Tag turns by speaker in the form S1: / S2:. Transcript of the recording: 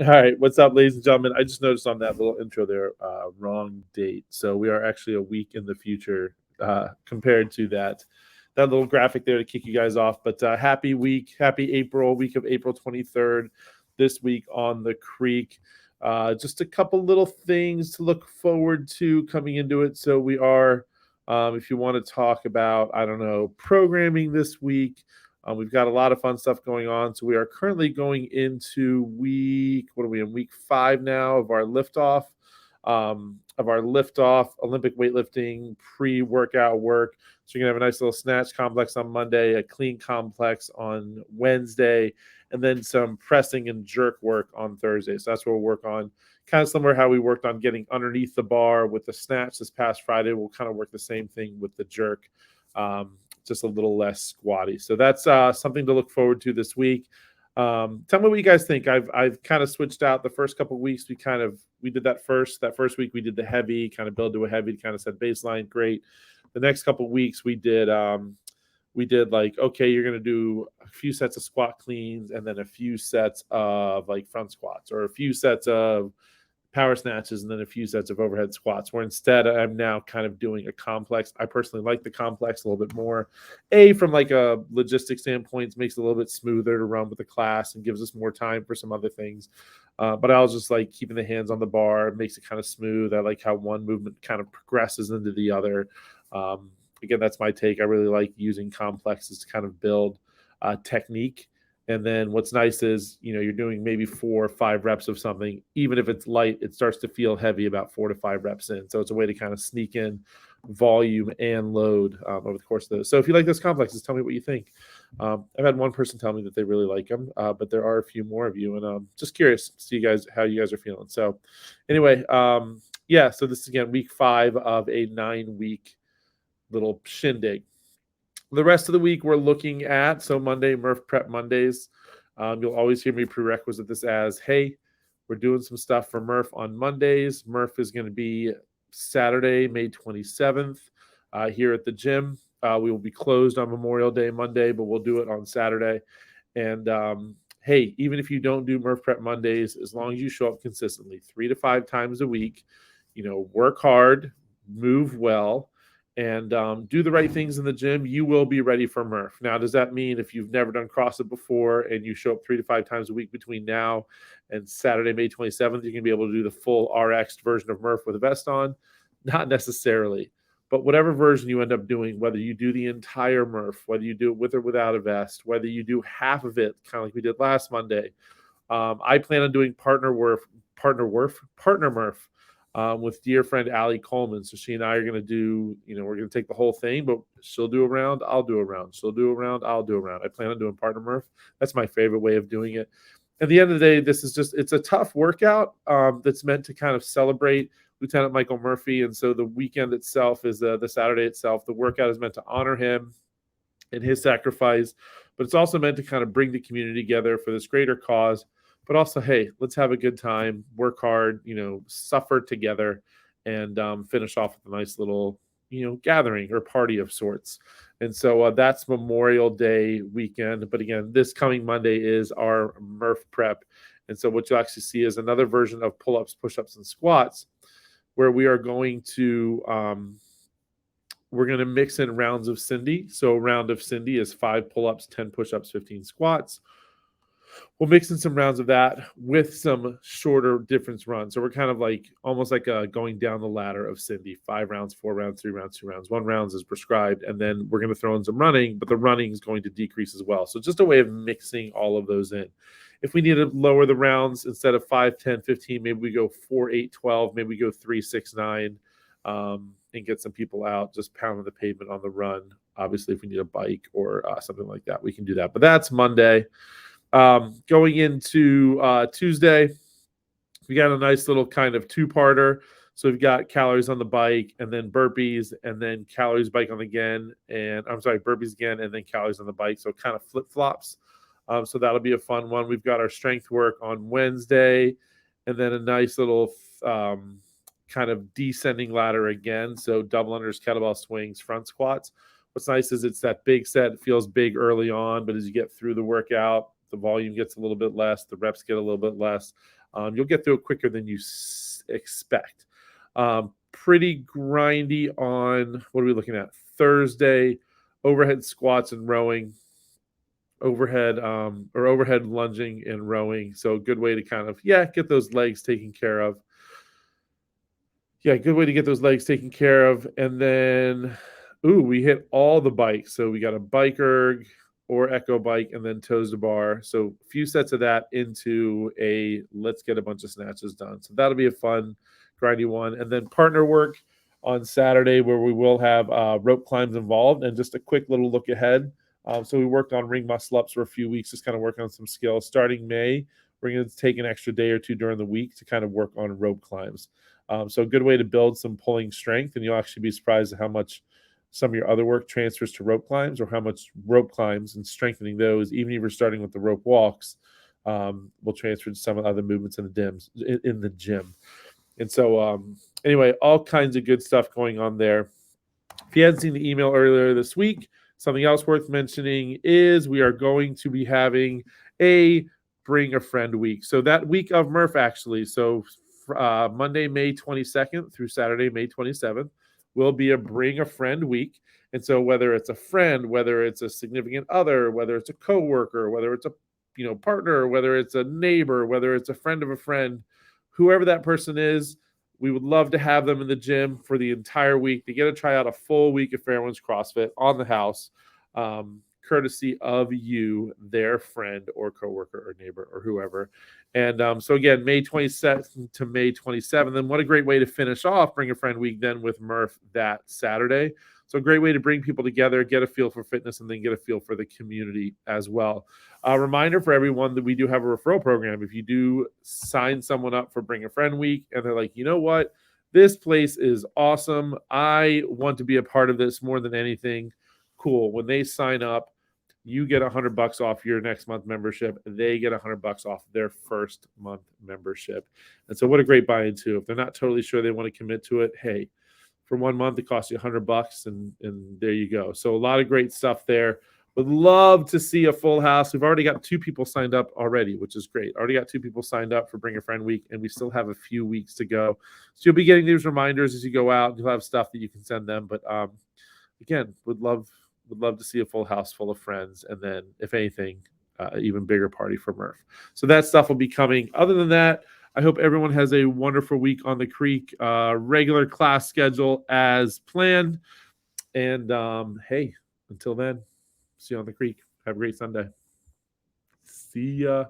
S1: All right, what's up, ladies and gentlemen? I just noticed on that little intro there, wrong date. So we are actually a week in the future compared to that little graphic there to kick you guys off. But happy week, happy April, week of April 23rd. This week on the Creek. Just a couple little things to look forward to coming into it. So we are, if you want to talk about, I don't know, programming this week. We've got a lot of fun stuff going on. So we are currently going into what are we in? Week 5 now of our liftoff, Olympic weightlifting pre-workout work. So you're gonna have a nice little snatch complex on Monday, a clean complex on Wednesday, and then some pressing and jerk work on Thursday. So that's what we'll work on. Kind of similar how we worked on getting underneath the bar with the snatch this past Friday. We'll kind of work the same thing with the jerk. Just a little less squatty. So that's something to look forward to this week. Tell me what you guys think. I've kind of switched out the first couple of weeks. We did that first week. We did the heavy, kind of build to a heavy to kind of set baseline. Great. The next couple of weeks we did like, okay, you're going to do a few sets of squat cleans and then a few sets of like front squats or a few sets of power snatches and then a few sets of overhead squats, where instead I'm now kind of doing a complex. I personally like the complex a little bit more. From like a logistics standpoint, it makes it a little bit smoother to run with the class and gives us more time for some other things. But I was just like keeping the hands on the bar. It makes it kind of smooth. I like how one movement kind of progresses into the other. Again, that's my take. I really like using complexes to kind of build technique. And then what's nice is, you're doing maybe 4 or 5 reps of something. Even if it's light, it starts to feel heavy about 4 to 5 reps in. So it's a way to kind of sneak in volume and load over the course of those. So if you like those complexes, tell me what you think. I've had one person tell me that they really like them, but there are a few more of you. And I'm just curious to see how you guys are feeling. So anyway, so this is, again, week 5 of a 9-week little shindig. The rest of the week we're looking at, so Monday, Murph Prep Mondays. You'll always hear me prerequisite this as, hey, we're doing some stuff for Murph on Mondays. Murph is going to be Saturday, May 27th here at the gym. We will be closed on Memorial Day Monday, but we'll do it on Saturday. And hey, even if you don't do Murph Prep Mondays, as long as you show up consistently 3 to 5 times a week, work hard, move well, and do the right things in the gym, you will be ready for Murph. Now, does that mean if you've never done CrossFit before and you show up 3 to 5 times a week between now and Saturday, May 27th, you're going to be able to do the full RX version of Murph with a vest on? Not necessarily. But whatever version you end up doing, whether you do the entire Murph, whether you do it with or without a vest, whether you do half of it, kind of like we did last Monday, I plan on doing partner Murph with dear friend Allie Coleman. So she and I are going to do, we're going to take the whole thing, but she'll do a round, I'll do a round. She'll do a round, I'll do a round. I plan on doing partner Murph. That's my favorite way of doing it. At the end of the day, it's a tough workout that's meant to kind of celebrate Lieutenant Michael Murphy. And so the weekend itself is the Saturday itself. The workout is meant to honor him and his sacrifice, but it's also meant to kind of bring the community together for this greater cause. But also, hey, let's have a good time, work hard, suffer together, and finish off with a nice little, gathering or party of sorts. And so that's Memorial Day weekend. But again, this coming Monday is our Murph Prep. And so what you'll actually see is another version of pull-ups, push-ups, and squats, where we are going to we're going to mix in rounds of Cindy. So a round of Cindy is 5 pull-ups, 10 push-ups, 15 squats. We'll mix in some rounds of that with some shorter difference runs. So we're kind of like almost like going down the ladder of Cindy: 5 rounds, 4 rounds, 3 rounds, 2 rounds. 1 round is prescribed, and then we're going to throw in some running, but the running is going to decrease as well. So just a way of mixing all of those in. If we need to lower the rounds, instead of 5, 10, 15, maybe we go 4, 8, 12, maybe we go 3, 6, 9, and get some people out just pounding the pavement on the run. Obviously, if we need a bike or something like that, we can do that. But that's Monday. Going into Tuesday, we got a nice little kind of 2-parter. So we've got calories on the bike and then burpees and then calories bike on again. And I'm sorry, burpees again and then calories on the bike. So it kind of flip-flops. So that'll be a fun one. We've got our strength work on Wednesday and then a nice little kind of descending ladder again. So double unders, kettlebell swings, front squats. What's nice is it's that big set. It feels big early on, but as you get through the workout, the volume gets a little bit less, the reps get a little bit less. You'll get through it quicker than you expect. Pretty grindy on, what are we looking at? Thursday, overhead squats and rowing, overhead lunging and rowing. So a good way to kind of, get those legs taken care of. Good way to get those legs taken care of. And then, we hit all the bikes. So we got a bike erg or echo bike and then toes to bar. So a few sets of that into a let's get a bunch of snatches done. So that'll be a fun, grindy one. And then partner work on Saturday, where we will have rope climbs involved. And just a quick little look ahead. So we worked on ring muscle ups for a few weeks, just kind of working on some skills. Starting May, we're going to take an extra day or two during the week to kind of work on rope climbs. So a good way to build some pulling strength, and you'll actually be surprised at how much some of your other work transfers to rope climbs, or how much rope climbs and strengthening those, even if you're starting with the rope walks, will transfer to some of the other movements in the gym. And so anyway, all kinds of good stuff going on there. If you hadn't seen the email earlier this week, something else worth mentioning is we are going to be having a Bring a Friend week. So that week of Murph, actually, so Monday, May 22nd through Saturday, May 27th, will be a Bring a Friend week. And so whether it's a friend, whether it's a significant other, whether it's a coworker, whether it's a partner, whether it's a neighbor, whether it's a friend of a friend, whoever that person is, we would love to have them in the gym for the entire week to get to try out a full week of Fairwinds CrossFit on the house, courtesy of you, their friend or coworker or neighbor or whoever. And so again, May 22nd to May 27th. And what a great way to finish off Bring a Friend week then with Murph that Saturday. So a great way to bring people together, get a feel for fitness, and then get a feel for the community as well. A reminder for everyone that we do have a referral program. If you do sign someone up for Bring a Friend week and they're like, you know what, this place is awesome, I want to be a part of this more than anything, cool. When they sign up, you get $100 off your next month membership. They get $100 off their first month membership. And so what a great buy-in too. If they're not totally sure they want to commit to it, hey, for 1 month, it costs you $100 and there you go. So a lot of great stuff there. Would love to see a full house. We've already got 2 people signed up already, which is great. Already got 2 people signed up for Bring a Friend week, and we still have a few weeks to go. So you'll be getting these reminders as you go out. You'll have stuff that you can send them. But again, would love to see a full house full of friends. And then, if anything, even bigger party for Murph. So that stuff will be coming. Other than that, I hope everyone has a wonderful week on the creek. Regular class schedule as planned. And hey, until then, see you on the creek. Have a great Sunday. See ya.